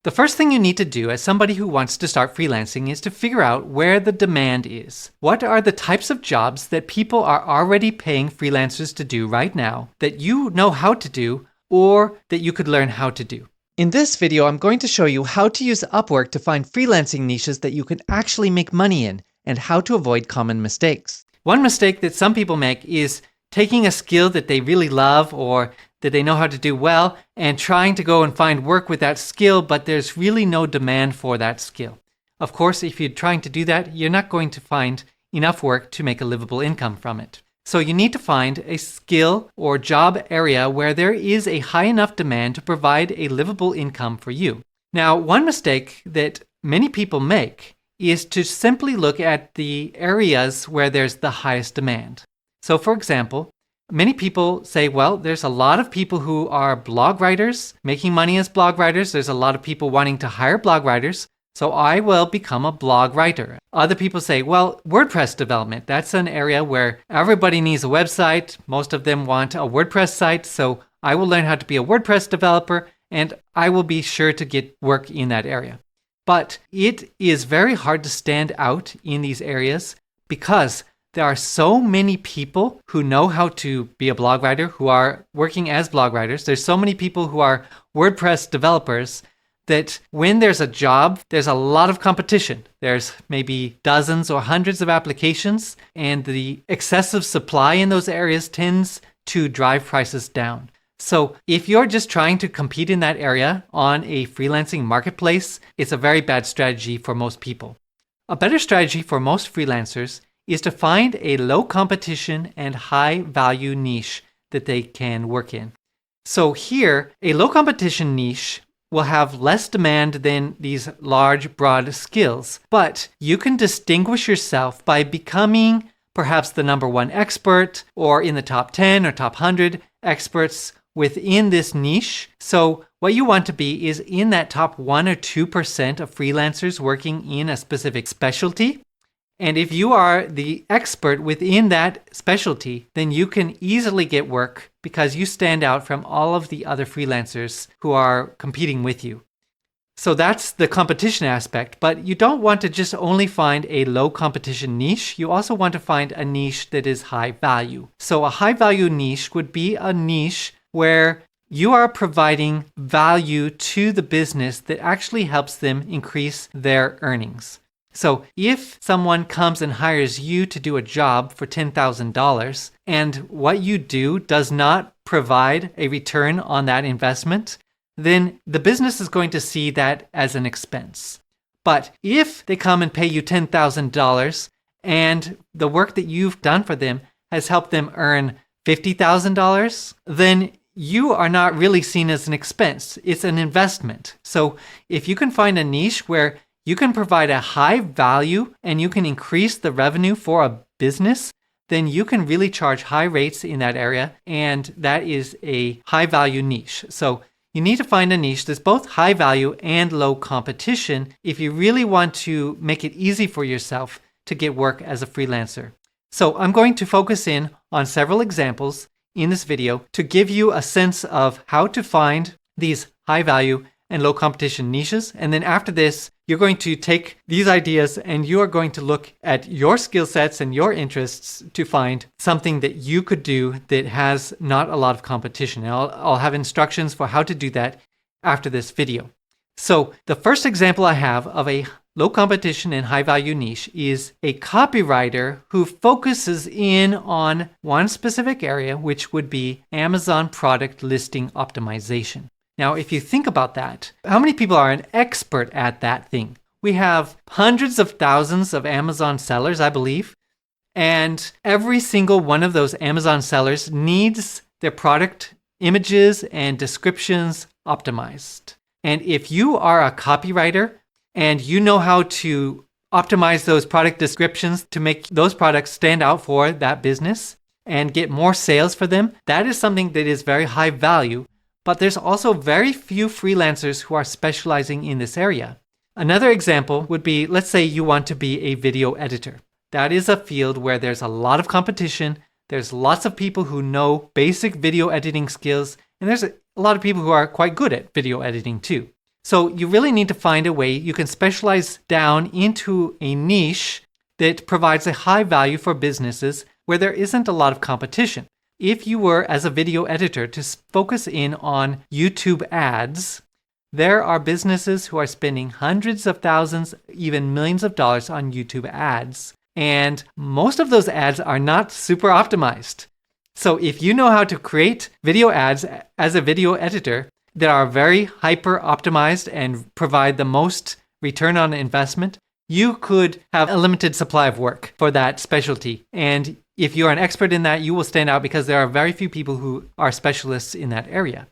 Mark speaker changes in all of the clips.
Speaker 1: The first thing you need to do as somebody who wants to start freelancing is to figure out where the demand is. What are the types of jobs that people are already paying freelancers to do right now that you know how to do or that you could learn how to do? In this video, I'm going to show you how to use Upwork to find freelancing niches that you can actually make money in and how to avoid common mistakes. One mistake that some people make is taking a skill that they really love or that they know how to do well and trying to go and find work with that skill, but there's really no demand for that skill. Of course, if you're trying to do that, you're not going to find enough work to make a livable income from it. So you need to find a skill or job area where there is a high enough demand to provide a livable income for you. Now, one mistake that many people make is to simply look at the areas where there's the highest demand. So for example, many people say, well, there's a lot of people who are blog writers, making money as blog writers. There's a lot of people wanting to hire blog writers, so I will become a blog writer. Other people say, well, WordPress development, that's an area where everybody needs a website. Most of them want a WordPress site, so I will learn how to be a WordPress developer, and I will be sure to get work in that area. But it is very hard to stand out in these areas because there are so many people who know how to be a blog writer, who are working as blog writers. There's so many people who are WordPress developers that when there's a job, there's a lot of competition. There's maybe dozens or hundreds of applications, and the excessive supply in those areas tends to drive prices down. So if you're just trying to compete in that area on a freelancing marketplace, it's a very bad strategy for most people. A better strategy for most freelancers is to find a low competition and high value niche that they can work in. So here, a low competition niche will have less demand than these large, broad skills, but you can distinguish yourself by becoming perhaps the number one expert or in the top 10 or top 100 experts within this niche. So what you want to be is in that top 1 or 2% of freelancers working in a specific specialty. And if you are the expert within that specialty, then you can easily get work because you stand out from all of the other freelancers who are competing with you. So that's the competition aspect, but you don't want to just only find a low competition niche. You also want to find a niche that is high value. So a high value niche would be a niche where you are providing value to the business that actually helps them increase their earnings. So if someone comes and hires you to do a job for $10,000 and what you do does not provide a return on that investment, then the business is going to see that as an expense. But if they come and pay you $10,000 and the work that you've done for them has helped them earn $50,000, then you are not really seen as an expense. It's an investment. So if you can find a niche where you can provide a high value and you can increase the revenue for a business, then you can really charge high rates in that area, and that is a high value niche. So you need to find a niche that's both high value and low competition if you really want to make it easy for yourself to get work as a freelancer. So I'm going to focus in on several examples in this video to give you a sense of how to find these high value and low competition niches. And then after this, you're going to take these ideas and you are going to look at your skill sets and your interests to find something that you could do that has not a lot of competition. And I'll have instructions for how to do that after this video. So the first example I have of a low competition and high value niche is a copywriter who focuses in on one specific area, which would be Amazon product listing optimization. Now, if you think about that, how many people are an expert at that thing? We have hundreds of thousands of Amazon sellers, I believe, and every single one of those Amazon sellers needs their product images and descriptions optimized. And if you are a copywriter and you know how to optimize those product descriptions to make those products stand out for that business and get more sales for them, that is something that is very high value. But there's also very few freelancers who are specializing in this area. Another example would be, let's say you want to be a video editor. That is a field where there's a lot of competition. There's lots of people who know basic video editing skills, and there's a lot of people who are quite good at video editing too. So you really need to find a way you can specialize down into a niche that provides a high value for businesses where there isn't a lot of competition. If you were, as a video editor, to focus in on YouTube ads, there are businesses who are spending hundreds of thousands, even millions of dollars on YouTube ads. And most of those ads are not super optimized. So if you know how to create video ads as a video editor that are very hyper optimized and provide the most return on investment, you could have a limited supply of work for that specialty. And if you're an expert in that, you will stand out because there are very few people who are specialists in that area.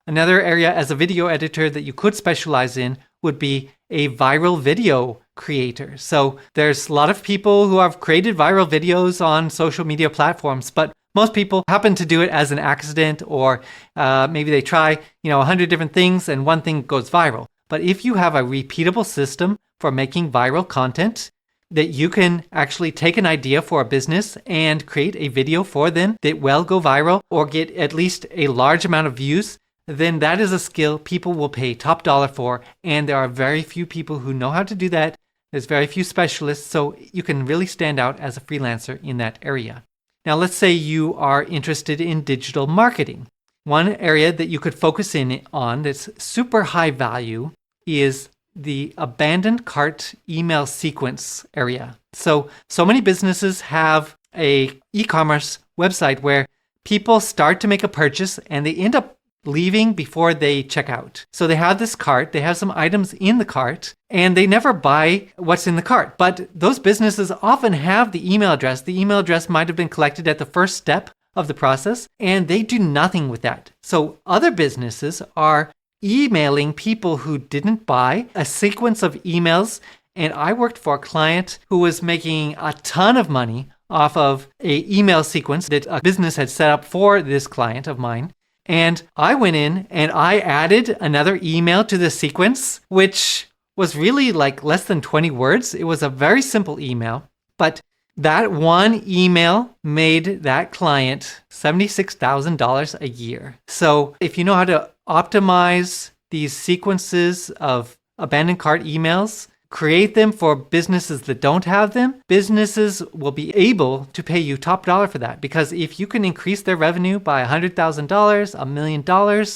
Speaker 1: Another area as a video editor that you could specialize in would be a viral video creator. So there's a lot of people who have created viral videos on social media platforms, but most people happen to do it as an accident, or maybe they try 100 different things and one thing goes viral. But if you have a repeatable system for making viral content, that you can actually take an idea for a business and create a video for them that will go viral or get at least a large amount of views, then that is a skill people will pay top dollar for. And there are very few people who know how to do that. There's very few specialists, so you can really stand out as a freelancer in that area. Now, let's say you are interested in digital marketing. One area that you could focus in on that's super high value is the abandoned cart email sequence area. So many businesses have a e-commerce website where people start to make a purchase and they end up leaving before they check out. So they have this cart, they have some items in the cart, and they never buy what's in the cart. But those businesses often have the email address. The email address might have been collected at the first step of the process, and they do nothing with that. So other businesses are emailing people who didn't buy a sequence of emails. And I worked for a client who was making a ton of money off of an email sequence that a business had set up for this client of mine. And I went in and I added another email to the sequence, which was really like less than 20 words. It was a very simple email, but that one email made that client $76,000 a year. So if you know how to optimize these sequences of abandoned cart emails, create them for businesses that don't have them, businesses will be able to pay you top dollar for that. Because if you can increase their revenue by $100,000, $1 million,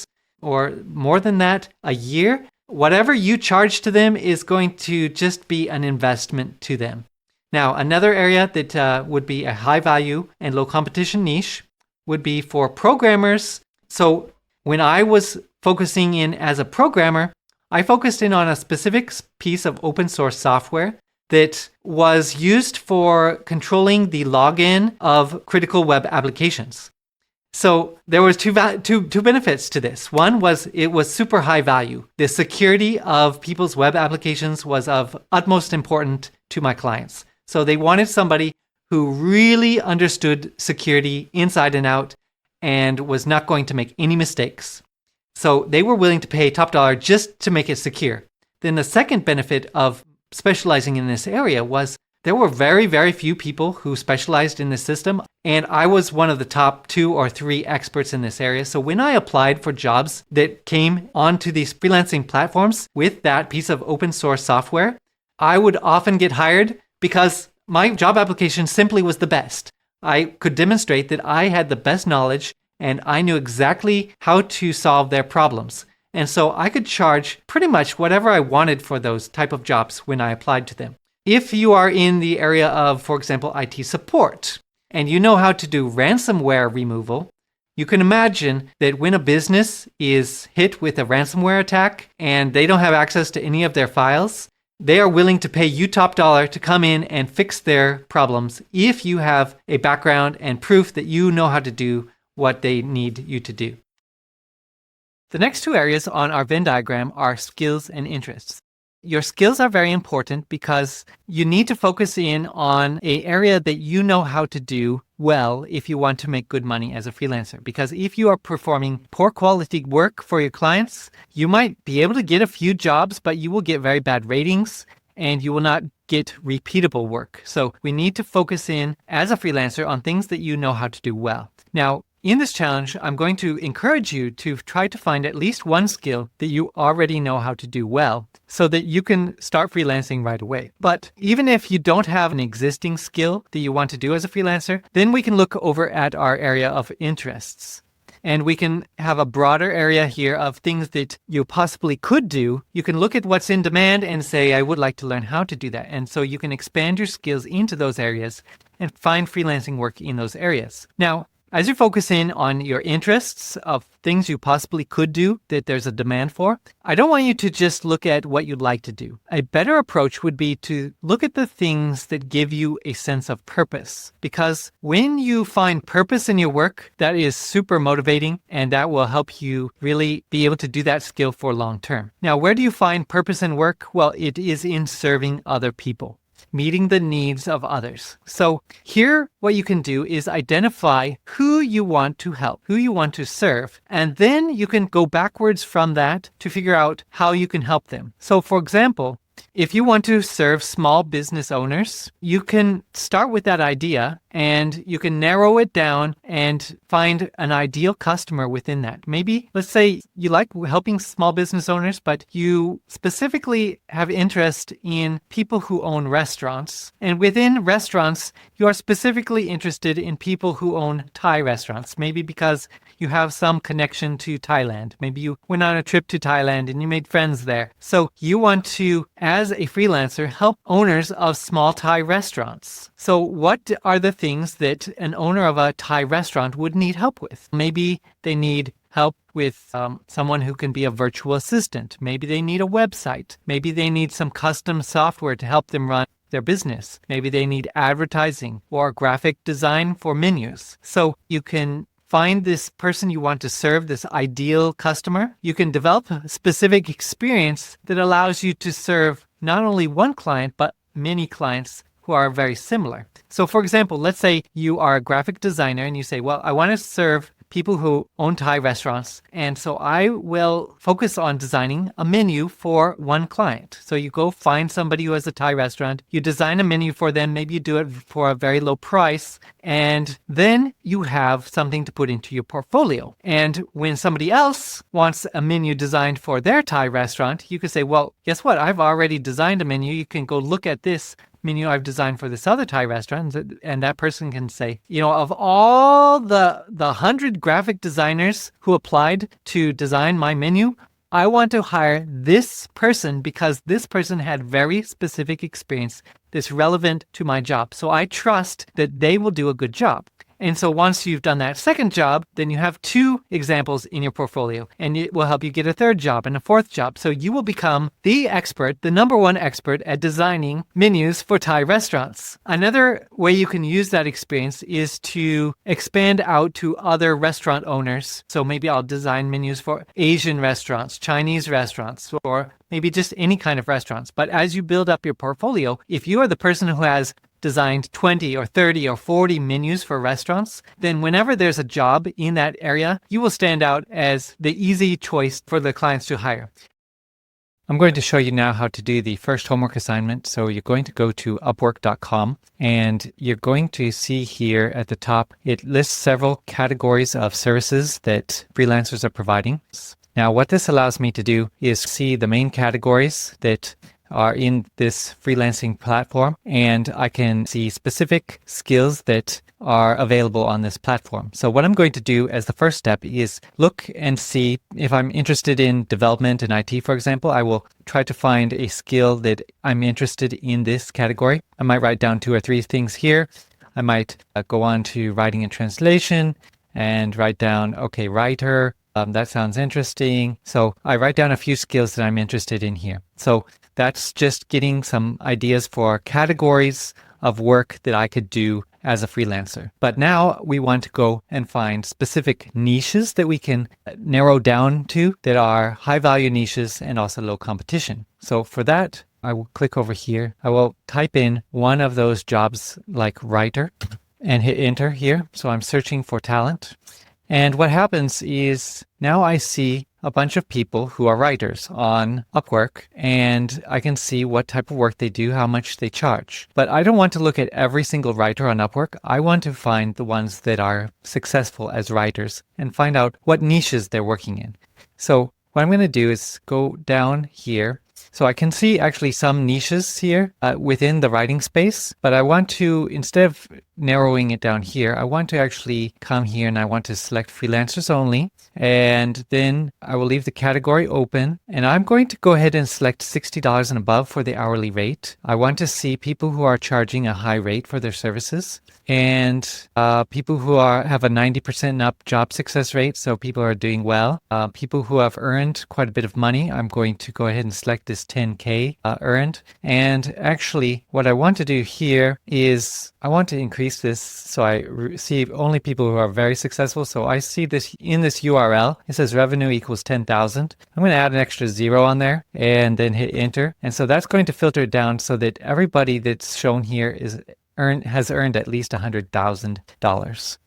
Speaker 1: or more than that a year, whatever you charge to them is going to just be an investment to them. Now, another area that would be a high value and low competition niche would be for programmers. So when I was focusing in as a programmer, I focused in on a specific piece of open source software that was used for controlling the login of critical web applications. So there was two benefits to this. One was it was super high value. The security of people's web applications was of utmost importance to my clients. So they wanted somebody who really understood security inside and out and was not going to make any mistakes. So they were willing to pay top dollar just to make it secure. Then the second benefit of specializing in this area was there were very, very few people who specialized in this system, and I was one of the top 2 or 3 experts in this area. So when I applied for jobs that came onto these freelancing platforms with that piece of open source software, I would often get hired because my job application simply was the best. I could demonstrate that I had the best knowledge and I knew exactly how to solve their problems. And so I could charge pretty much whatever I wanted for those type of jobs when I applied to them. If you are in the area of, for example, IT support, and you know how to do ransomware removal, you can imagine that when a business is hit with a ransomware attack and they don't have access to any of their files, they are willing to pay you top dollar to come in and fix their problems if you have a background and proof that you know how to do what they need you to do. The next 2 areas on our Venn diagram are skills and interests. Your skills are very important because you need to focus in on an area that you know how to do well if you want to make good money as a freelancer. Because if you are performing poor quality work for your clients, you might be able to get a few jobs, but you will get very bad ratings and you will not get repeatable work. So we need to focus in as a freelancer on things that you know how to do well. Now, in this challenge, I'm going to encourage you to try to find at least one skill that you already know how to do well so that you can start freelancing right away. But even if you don't have an existing skill that you want to do as a freelancer, then we can look over at our area of interests. And we can have a broader area here of things that you possibly could do. You can look at what's in demand and say, I would like to learn how to do that. And so you can expand your skills into those areas and find freelancing work in those areas. Now, as you focus in on your interests of things you possibly could do that there's a demand for, I don't want you to just look at what you'd like to do. A better approach would be to look at the things that give you a sense of purpose. Because when you find purpose in your work, that is super motivating and that will help you really be able to do that skill for long term. Now, where do you find purpose in work? Well, it is in serving other people, meeting the needs of others. So here, what you can do is identify who you want to help, who you want to serve, and then you can go backwards from that to figure out how you can help them. So for example, if you want to serve small business owners, you can start with that idea and you can narrow it down and find an ideal customer within that. Maybe, let's say you like helping small business owners, but you specifically have interest in people who own restaurants. And within restaurants, you are specifically interested in people who own Thai restaurants, maybe because you have some connection to Thailand. Maybe you went on a trip to Thailand and you made friends there. So you want to, as a freelancer, help owners of small Thai restaurants. So what are the things that an owner of a Thai restaurant would need help with? Maybe they need help with someone who can be a virtual assistant. Maybe they need a website. Maybe they need some custom software to help them run their business. Maybe they need advertising or graphic design for menus. So you can find this person you want to serve, this ideal customer. You can develop a specific experience that allows you to serve not only one client, but many clients who are very similar. So for example, let's say you are a graphic designer and you say, well, I want to serve people who own Thai restaurants. And so I will focus on designing a menu for one client. So you go find somebody who has a Thai restaurant, you design a menu for them, maybe you do it for a very low price, and then you have something to put into your portfolio. And when somebody else wants a menu designed for their Thai restaurant, you could say, well, guess what? I've already designed a menu. You can go look at this menu I've designed for this other Thai restaurant, and that person can say, you know, of all the 100 graphic designers who applied to design my menu, I want to hire this person because this person had very specific experience that's relevant to my job. So I trust that they will do a good job. And so once you've done that second job, then you have 2 examples in your portfolio, and it will help you get a third job and a fourth job. So you will become the expert, the number one expert at designing menus for Thai restaurants. Another way you can use that experience is to expand out to other restaurant owners. So maybe I'll design menus for Asian restaurants, Chinese restaurants, or maybe just any kind of restaurants. But as you build up your portfolio, if you are the person who has designed 20 or 30 or 40 menus for restaurants, then whenever there's a job in that area, you will stand out as the easy choice for the clients to hire. I'm going to show you now how to do the first homework assignment. So you're going to go to upwork.com and you're going to see here at the top, it lists several categories of services that freelancers are providing. Now, what this allows me to do is see the main categories that are in this freelancing platform, and I can see specific skills that are available on this platform. So what I'm going to do as the first step is look and see if I'm interested in development and IT, for example. I will try to find a skill that I'm interested in this category. I might write down 2 or 3 things here. I might go on to writing and translation and write down, okay, writer. That sounds interesting. So I write down a few skills that I'm interested in here. So that's just getting some ideas for categories of work that I could do as a freelancer. But now we want to go and find specific niches that we can narrow down to that are high value niches and also low competition. So for that, I will click over here. I will type in one of those jobs like writer and hit enter here. So I'm searching for talent. And what happens is now I see a bunch of people who are writers on Upwork, and I can see what type of work they do, how much they charge. But I don't want to look at every single writer on Upwork. I want to find the ones that are successful as writers and find out what niches they're working in. So what I'm going to do is go down here. So I can see actually some niches here within the writing space, but I want to, instead of narrowing it down here, I want to actually come here and I want to select freelancers only. And then I will leave the category open, and I'm going to go ahead and select $60 and above for the hourly rate. I want to see people who are charging a high rate for their services, and people who have a 90% up job success rate, so people are doing well. People who have earned quite a bit of money, I'm going to go ahead and select this 10K earned. And actually, what I want to do here is I want to increase this so I see only people who are very successful. So I see this in this URL. It says revenue equals 10,000. I'm going to add an extra 0 on there and then hit enter. And so that's going to filter it down so that everybody that's shown here has earned at least $100,000.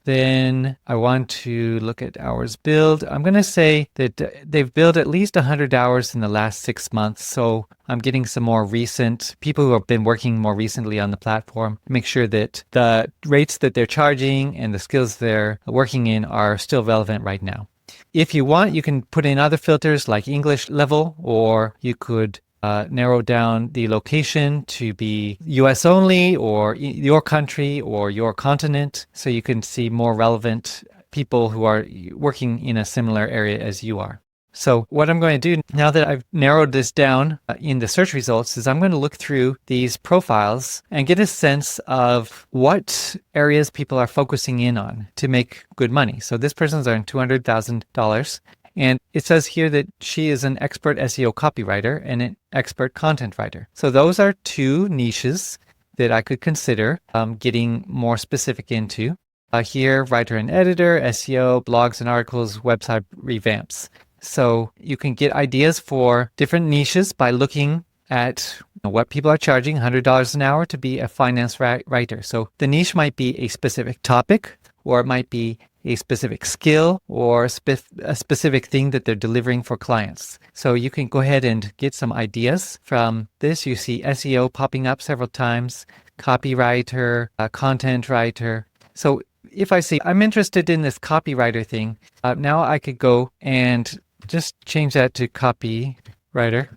Speaker 1: Then I want to look at hours billed. I'm going to say that they've billed at least 100 hours in the last 6 months. So I'm getting some more recent people who have been working more recently on the platform. Make sure that the rates that they're charging and the skills they're working in are still relevant right now. If you want, you can put in other filters like English level, or you could narrow down the location to be US only, or your country or your continent, so you can see more relevant people who are working in a similar area as you are. So what I'm going to do now that I've narrowed this down in the search results is I'm going to look through these profiles and get a sense of what areas people are focusing in on to make good money. So this person's earned $200,000. And it says here that she is an expert SEO copywriter and an expert content writer. So those are two niches that I could consider getting more specific into. Here, writer and editor, SEO, blogs and articles, website revamps. So you can get ideas for different niches by looking at what people are charging, $100 an hour to be a finance writer. So the niche might be a specific topic, or it might be a specific skill, or a specific thing that they're delivering for clients. So you can go ahead and get some ideas from this. You see SEO popping up several times, copywriter, content writer. So if I see I'm interested in this copywriter thing, now I could go and just change that to copywriter.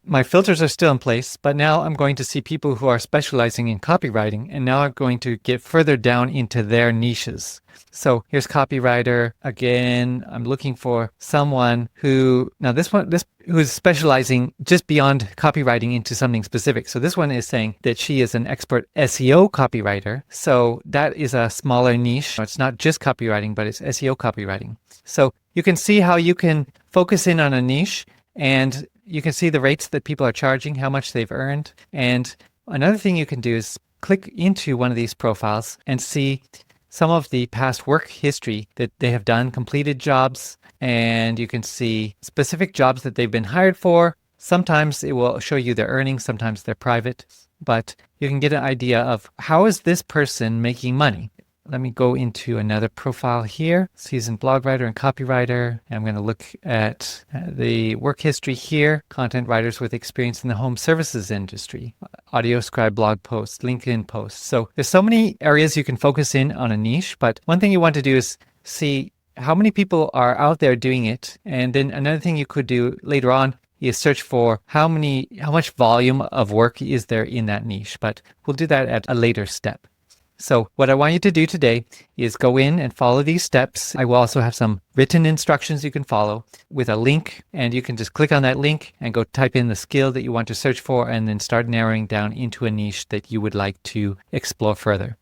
Speaker 1: My filters are still in place, but now I'm going to see people who are specializing in copywriting, and now I'm going to get further down into their niches. So here's copywriter. Again, I'm looking for someone who is specializing just beyond copywriting into something specific. So this one is saying that she is an expert SEO copywriter. So that is a smaller niche. It's not just copywriting, but it's SEO copywriting. So you can see how you can focus in on a niche, and you can see the rates that people are charging, how much they've earned. And another thing you can do is click into one of these profiles and see some of the past work history that they have done, completed jobs, and you can see specific jobs that they've been hired for. Sometimes it will show you their earnings, sometimes they're private, but you can get an idea of how is this person making money. Let me go into another profile here, seasoned blog writer and copywriter. I'm going to look at the work history here, content writers with experience in the home services industry, audio scribe blog posts, LinkedIn posts. So there's so many areas you can focus in on a niche, but one thing you want to do is see how many people are out there doing it. And then another thing you could do later on is search for how much volume of work is there in that niche, but we'll do that at a later step. So what I want you to do today is go in and follow these steps. I will also have some written instructions you can follow with a link, and you can just click on that link and go type in the skill that you want to search for, and then start narrowing down into a niche that you would like to explore further.